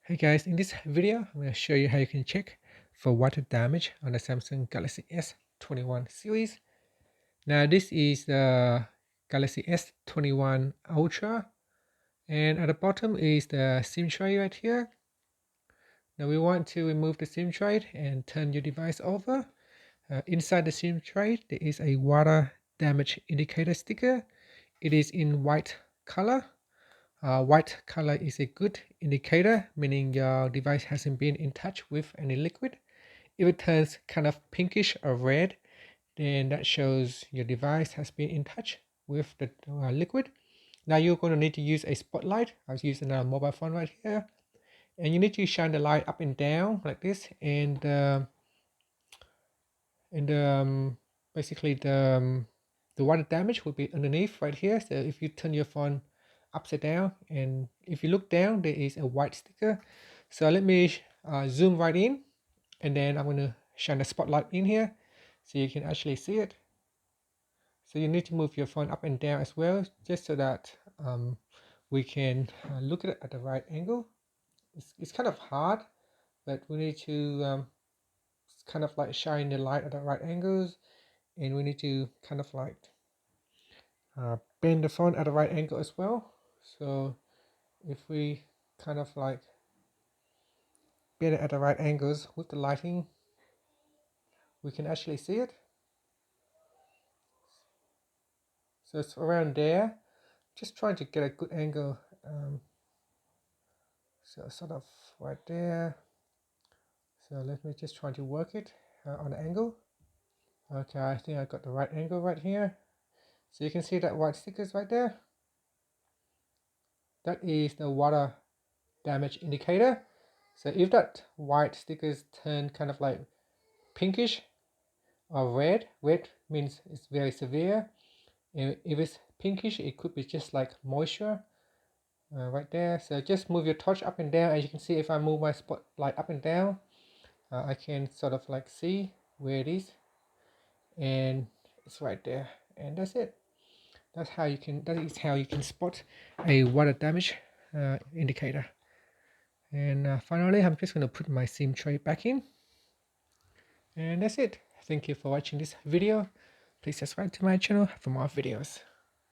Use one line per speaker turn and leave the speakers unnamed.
Hey guys, in this video, I'm going to show you how you can check for water damage on the Samsung Galaxy S21 series. Now this is the Galaxy S21 Ultra, and at the bottom is the SIM tray right here. Now we want to remove the SIM tray and turn your device over. Inside the SIM tray, there is a water damage indicator sticker. It is in white color. White color is a good indicator, meaning your device hasn't been in touch with any liquid. If it turns kind of pinkish or red, then that shows your device has been in touch with the liquid. Now you're going to need to use a spotlight. I was using a mobile phone right here, and you need to shine the light up and down like this, and basically the water damage will be underneath right here. So if you turn your phone upside down and if you look down, there is a white sticker. So let me zoom right in, and then I'm going to shine the spotlight in here so you can actually see it. So you need to move your phone up and down as well, just so that we can look at it at the right angle. It's kind of hard, but we need to kind of like shine the light at the right angles, and we need to kind of like bend the phone at the right angle as well. So if we kind of like bend it at the right angles with the lighting, we can actually see it. So it's around there, just trying to get a good angle. So sort of right there. So let me just try to work it on the angle. Okay, I think I got the right angle right here. So you can see that white stickers right there. That is the water damage indicator. So if that white stickers turn kind of like pinkish or red means it's very severe. And if it's pinkish, it could be just like moisture right there. So just move your torch up and down. As you can see, if I move my spotlight up and down, I can sort of like see where it is, and it's right there, and that's it. That is how you can spot a water damage indicator. And finally, I'm just going to put my SIM tray back in, and that's it. Thank you for watching this video. Please subscribe to my channel for more videos.